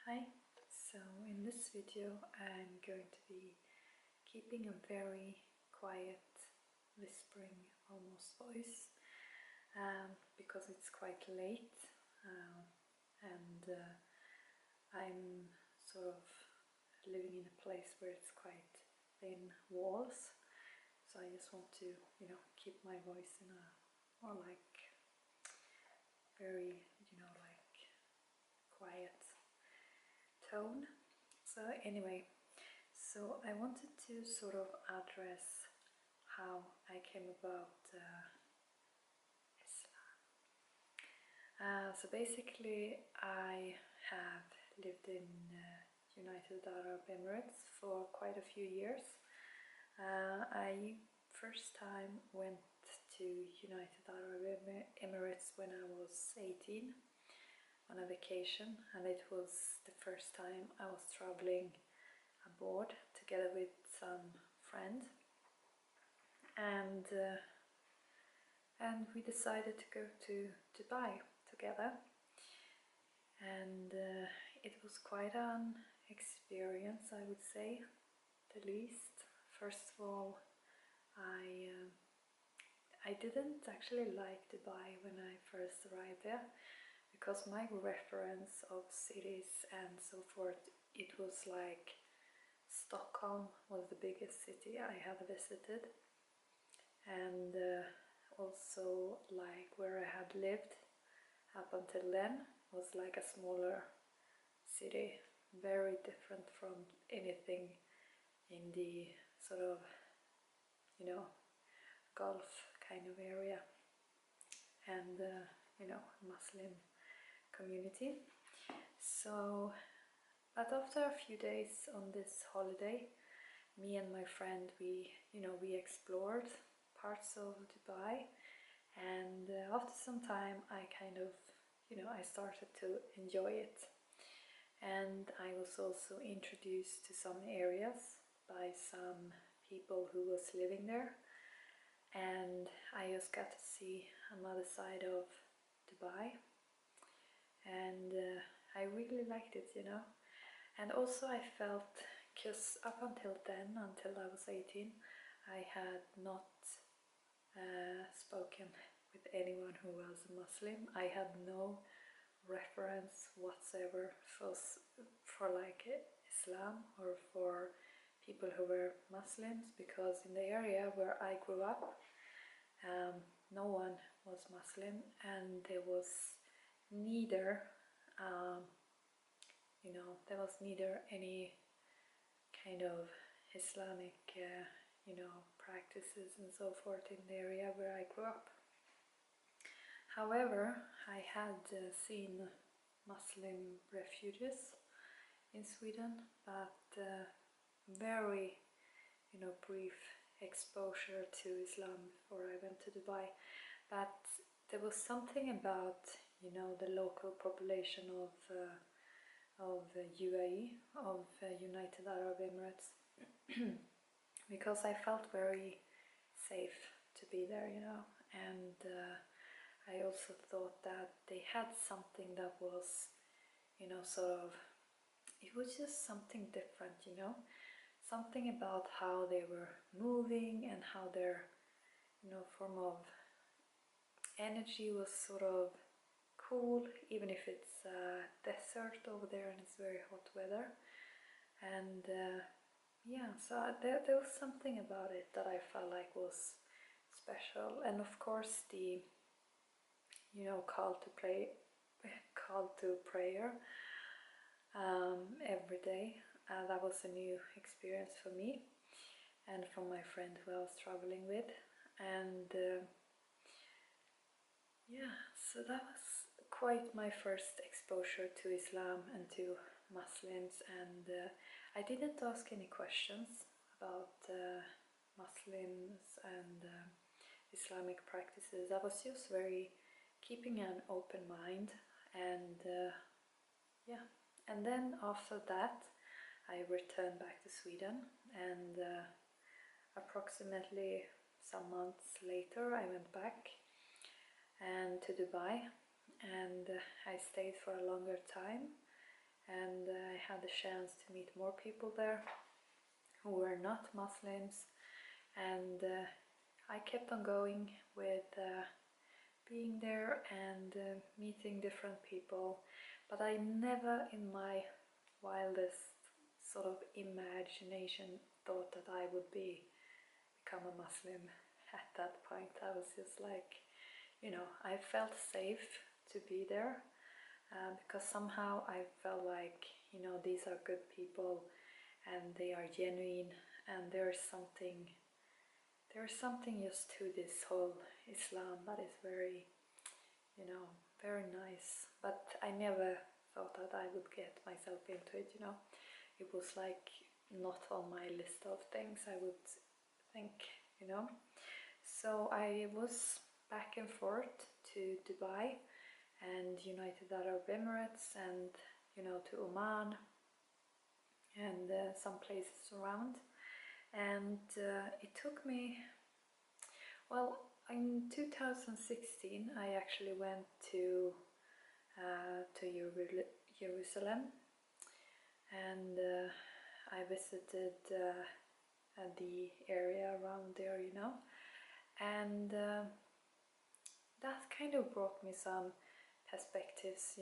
Hi, so in this video I'm going to be keeping a very quiet, whispering almost voice because it's quite late and I'm sort of living in a place where it's quite thin walls, so I just want to, keep my voice in a more like very, like quiet tone. So anyway, so I wanted to sort of address how I came about Islam. So basically I have lived in United Arab Emirates for quite a few years. I first time went to United Arab Emirates when I was 18 on a vacation, and it was the first time I was traveling abroad together with some friends, and we decided to go to Dubai together, and it was quite an experience, I would say, the least. First of all, I didn't actually like Dubai when I first arrived there, because my reference of cities and so forth, it was like Stockholm was the biggest city I had visited, and also like where I had lived up until then was like a smaller city, very different from anything in the sort of, Gulf kind of area, and Muslim community. So, but after a few days on this holiday, me and my friend, we explored parts of Dubai, and after some time I kind of, I started to enjoy it, and I was also introduced to some areas by some people who was living there, and I just got to see another side of Dubai, and I really liked it, and also I felt, because up until then, until I was 18, I had not spoken with anyone who was a Muslim. I had no reference whatsoever for like Islam or for people who were Muslims, because in the area where I grew up, no one was Muslim, and there was neither there was neither any kind of Islamic practices and so forth in the area where I grew up. However, I had seen Muslim refugees in Sweden, but very brief exposure to Islam before I went to Dubai. But there was something about the local population of UAE, of United Arab Emirates, because I felt very safe to be there, and I also thought that they had something that was, sort of, it was just something different, something about how they were moving and how their, form of energy was sort of cool, even if it's desert over there and it's very hot weather. And yeah, so there was something about it that I felt like was special. And of course the call to prayer every day, that was a new experience for me and for my friend who I was traveling with. And yeah, so that was quite my first exposure to Islam and to Muslims, and I didn't ask any questions about Muslims and Islamic practices. I was just very keeping an open mind, and yeah, and then after that I returned back to Sweden, and approximately some months later I went back and to Dubai, and I stayed for a longer time, and I had the chance to meet more people there who were not Muslims, and I kept on going with being there and meeting different people, but I never in my wildest sort of imagination thought that I would become a Muslim at that point. I was just like, I felt safe to be there because somehow I felt like, these are good people and they are genuine, and there's something just to this whole Islam that is very, very nice. But I never thought that I would get myself into it, It was like not on my list of things I would think, So I was back and forth to Dubai and United Arab Emirates and, to Oman and some places around. And it took me, well, in 2016 I actually went to Jerusalem, and I visited the area around there, and that kind of brought me some perspectives,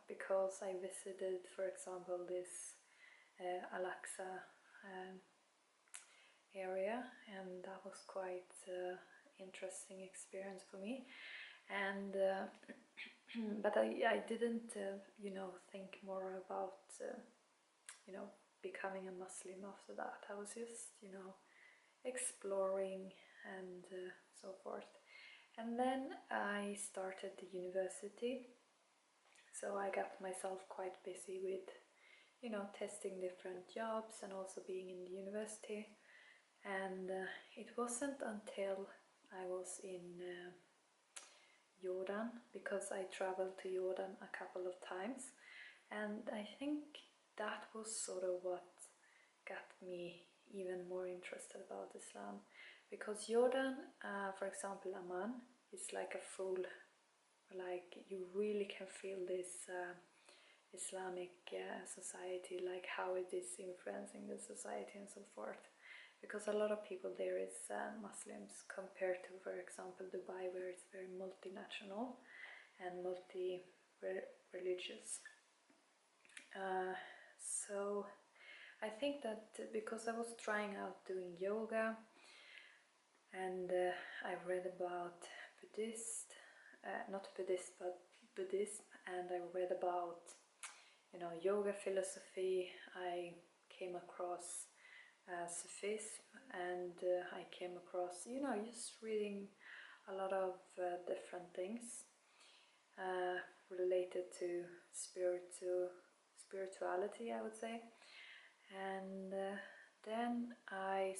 because I visited, for example, this Al-Aqsa area, and that was quite interesting experience for me. And but I didn't think more about becoming a Muslim after that. I was just exploring and so forth. And then I started the university, so I got myself quite busy with testing different jobs and also being in the university. And it wasn't until I was in Jordan, because I traveled to Jordan a couple of times, and I think that was sort of what got me even more interested about Islam, because Jordan, for example, Amman, is like a full, like you really can feel this Islamic society, like how it is influencing the society and so forth, because a lot of people there is Muslims, compared to, for example, Dubai, where it's very multinational and multi-religious. So I think that because I was trying out doing yoga, and I read about not Buddhist, but Buddhism, and I read about yoga philosophy. I came across Sufism, and I came across just reading a lot of different things related to spirituality, I would say. And then I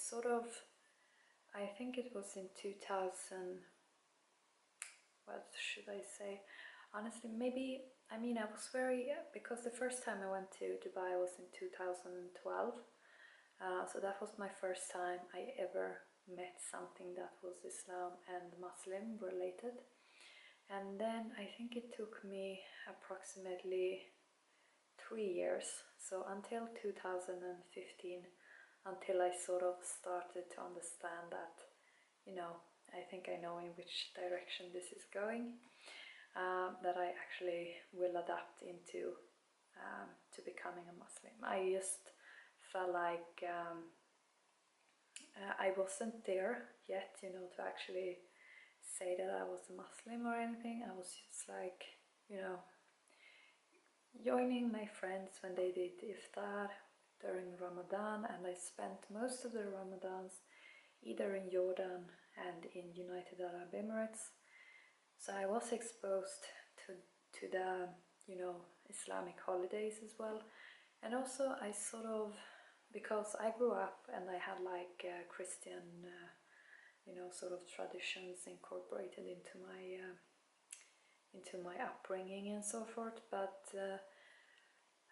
think it was in 2000, what should I say, honestly, maybe, I was very, because the first time I went to Dubai was in 2012, so that was my first time I ever met something that was Islam and Muslim related. And then I think it took me approximately 3 years, so until 2015, until I sort of started to understand that, I think I know in which direction this is going, that I actually will adapt into to becoming a Muslim. I just felt like I wasn't there yet, to actually say that I was a Muslim or anything. I was just like, joining my friends when they did iftar during Ramadan, and I spent most of the Ramadans either in Jordan and in United Arab Emirates. So I was exposed to the Islamic holidays as well. And also I sort of, because I grew up and I had like Christian sort of traditions incorporated into my upbringing and so forth, but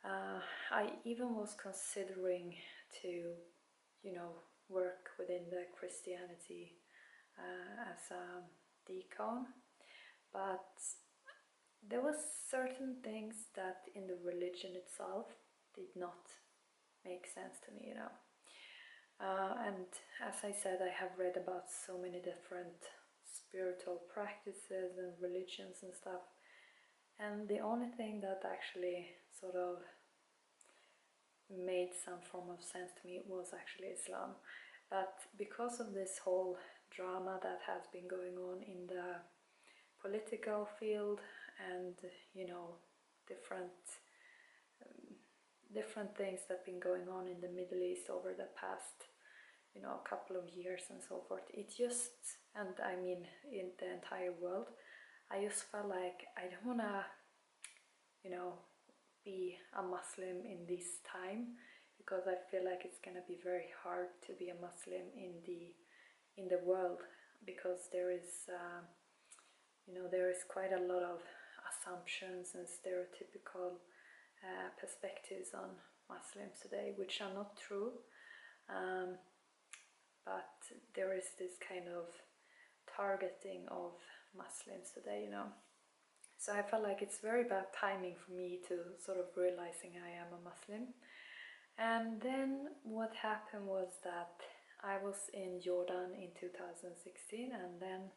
I even was considering to work within the Christianity as a deacon, but there was certain things that in the religion itself did not make sense to me, you know. And as I said, I have read about so many different spiritual practices and religions and stuff, and the only thing that actually sort of made some form of sense to me was actually Islam. But because of this whole drama that has been going on in the political field, and you know, different different things that have been going on in the Middle East over the past, you know, couple of years and so forth, it just, and I mean in the entire world, I just felt like I don't wanna, you know, be a Muslim in this time, because I feel like it's gonna be very hard to be a Muslim in the world, because there is you know, there is quite a lot of assumptions and stereotypical perspectives on Muslims today, which are not true, but there is this kind of targeting of Muslims today, you know. So I felt like it's very bad timing for me to sort of realizing I am a Muslim. And then what happened was that I was in Jordan in 2016, and then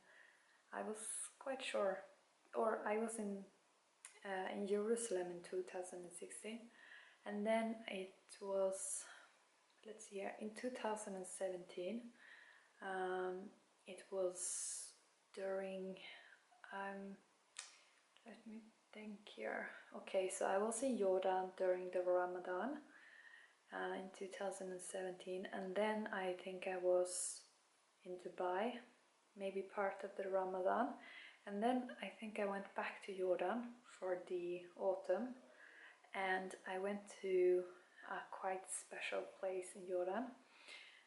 I was quite sure, or I was in Jerusalem in 2016, and then it was, let's see here, in 2017, it was during, let me think here, okay, so I was in Jordan during the Ramadan in 2017, and then I think I was in Dubai, maybe part of the Ramadan, and then I think I went back to Jordan for the autumn, and I went to a quite special place in Jordan.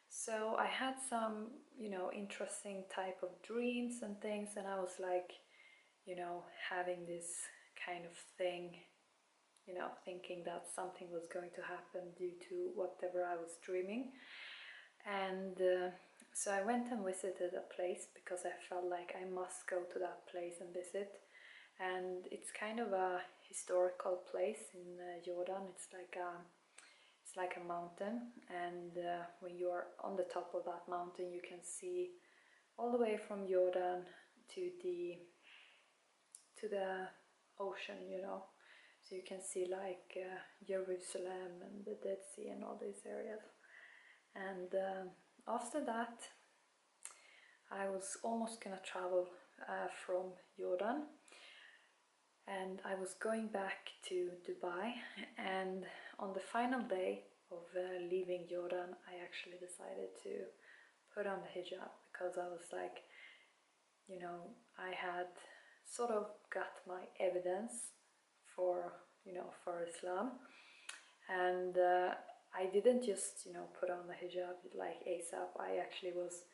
So I had some, you know, interesting type of dreams and things, and I was like, you know, having this kind of thing, you know, thinking that something was going to happen due to whatever I was dreaming. And so I went and visited a place because I felt like I must go to that place and visit. And it's kind of a historical place in Jordan. It's like a mountain, and when you are on the top of that mountain, you can see all the way from Jordan to the ocean, you know. So you can see like Jerusalem and the Dead Sea and all these areas. And after that, I was almost gonna travel from Jordan, and I was going back to Dubai, and on the final day of leaving Jordan, I actually decided to put on the hijab, because I was like, you know, I had sort of got my evidence for, you know, for Islam, and I didn't just, you know, put on the hijab like ASAP. I actually was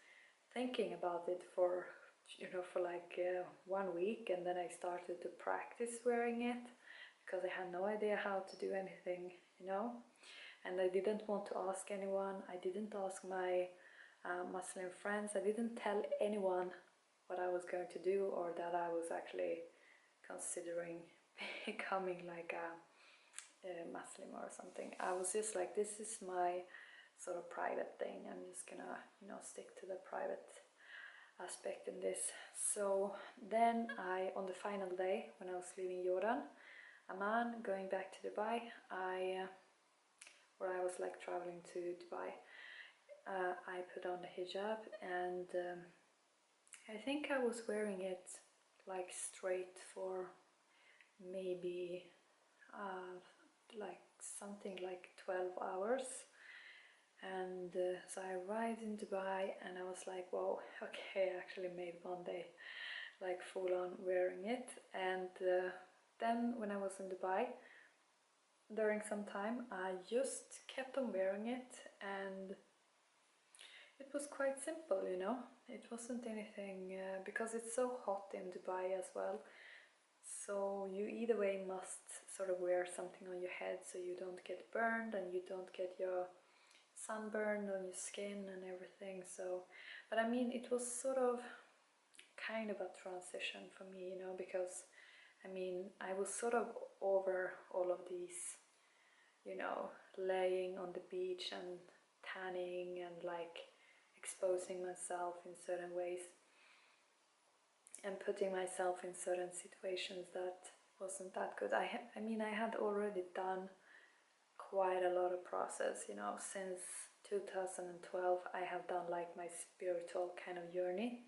thinking about it for, you know, for like 1 week, and then I started to practice wearing it because I had no idea how to do anything, you know, and I didn't want to ask anyone. I didn't ask my Muslim friends. I didn't tell anyone what I was going to do, or that I was actually considering becoming like a Muslim or something. I was just like, this is my sort of private thing. I'm just gonna, you know, stick to the private aspect in this. So then on the final day when I was leaving Jordan, Amman, going back to Dubai, where I was like traveling to Dubai, I put on the hijab, and I think I was wearing it like straight for maybe like something like 12 hours. And so I arrived in Dubai, and I was like, whoa, okay, I actually made one day like full on wearing it. And then when I was in Dubai, during some time, I just kept on wearing it, and it was quite simple, you know. It wasn't anything, because it's so hot in Dubai as well. So you either way must sort of wear something on your head so you don't get burned and you don't get your sunburn on your skin and everything. So, but I mean, it was sort of kind of a transition for me, you know, because I mean, I was sort of over all of these, you know, laying on the beach and tanning and like exposing myself in certain ways and putting myself in certain situations that wasn't that good. I mean, I had already done quite a lot of process, you know, since 2012 I have done like my spiritual kind of journey,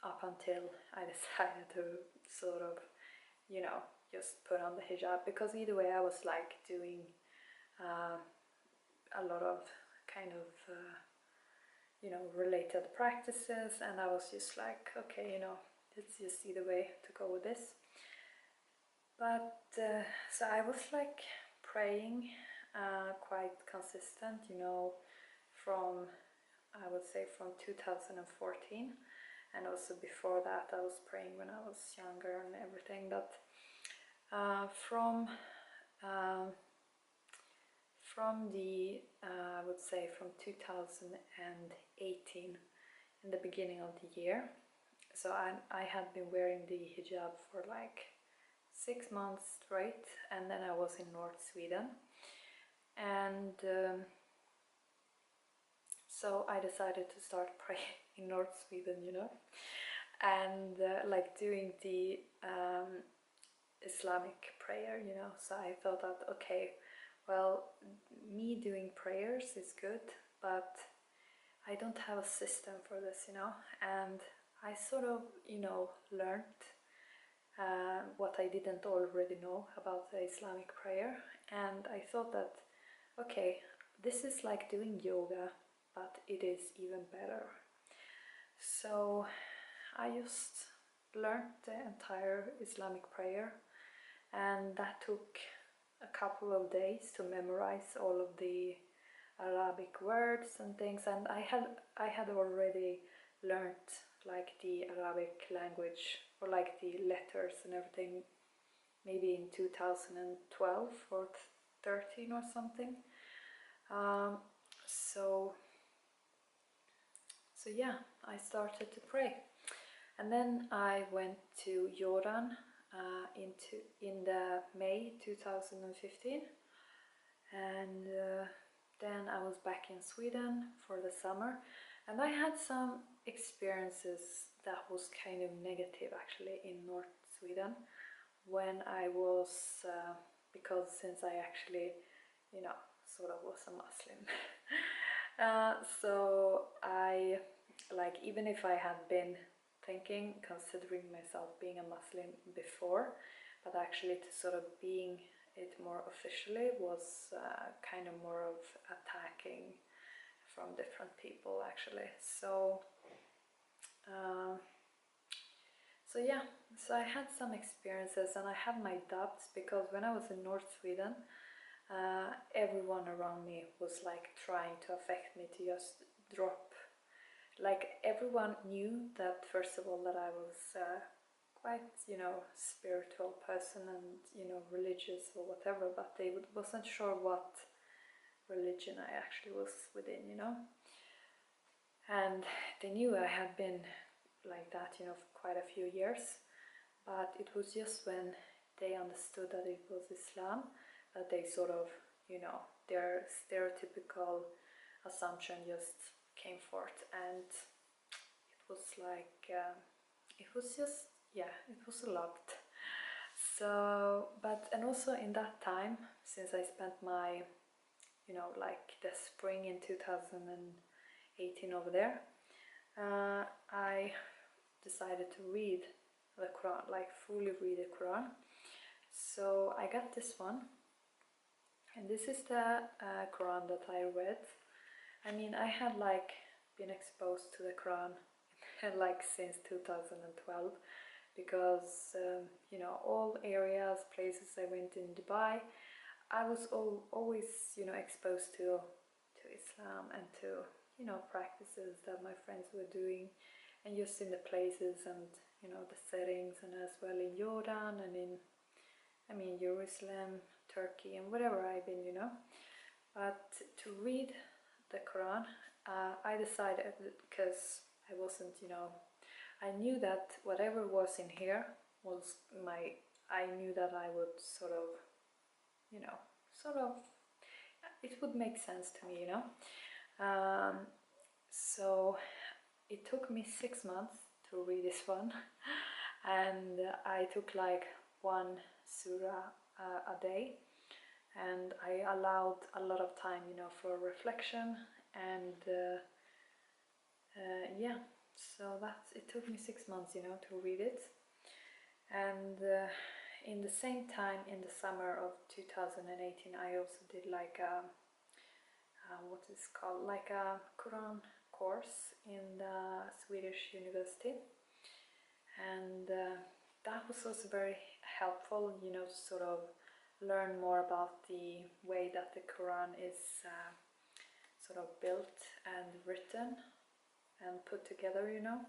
up until I decided to sort of, you know, just put on the hijab, because either way I was like doing a lot of kind of you know, related practices, and I was just like, okay, you know, it's just either way to go with this. But so I was like praying quite consistent, you know, from, I would say, from 2014, and also before that I was praying when I was younger and everything. But from the I would say from 2018, in the beginning of the year, so I had been wearing the hijab for like 6 months straight, and then I was in North Sweden, and so I decided to start praying in North Sweden, you know, and like doing the Islamic prayer, you know. So I thought that, okay, well, me doing prayers is good, but I don't have a system for this, you know, and I sort of, you know, learned what I didn't already know about the Islamic prayer, and I thought that, okay, this is like doing yoga, but it is even better. So I just learned the entire Islamic prayer, and that took a couple of days to memorize all of the Arabic words and things, and I had already learned like the Arabic language, or like the letters and everything, maybe in 2012 or 13 or something. So yeah, I started to pray, and then I went to Jordan in the May 2015, and then I was back in Sweden for the summer, and I had some experiences that was kind of negative actually in North Sweden when I was because since I actually, you know, sort of was a Muslim. So I, like, even if I had been considering myself being a Muslim before, but actually to sort of being it more officially was kind of more of attacking from different people actually. So so yeah, so I had some experiences, and I had my doubts, because when I was in North Sweden, everyone around me was like trying to affect me to just drop. Like, everyone knew that, first of all, that I was quite, you know, spiritual person and, you know, religious or whatever, but they wasn't sure what religion I actually was within, you know. And they knew I had been like that, you know, for quite a few years, but it was just when they understood that it was Islam that they sort of, you know, their stereotypical assumption just came forth, and it was like it was just, yeah, it was a lot. So, but, and also in that time, since I spent my, you know, like the spring in 2018 over there, I decided to read the Quran, like fully read the Quran. So I got this one, and this is the Quran that I read. I mean, I had like been exposed to the Quran like since 2012, because you know, all areas, places I went in Dubai, I was always, you know, exposed to Islam and to, you know, practices that my friends were doing, and just in the places and, you know, the settings, and as well in Jordan and in, I mean, Jerusalem, Turkey, and wherever I've been, you know. But to read the Quran, I decided, because I wasn't, you know, I knew that whatever was in here was I knew that I would sort of, you know, sort of, it would make sense to me, you know. So it took me 6 months to read this one, and I took like one surah a day, and I allowed a lot of time, you know, for reflection, and yeah, so it took me 6 months, you know, to read it. And in the same time, in the summer of 2018, I also did like a what is called, like a Quran course in the Swedish university, and that was also very helpful, you know, to sort of learn more about the way that the Quran is sort of built and written and put together, you know.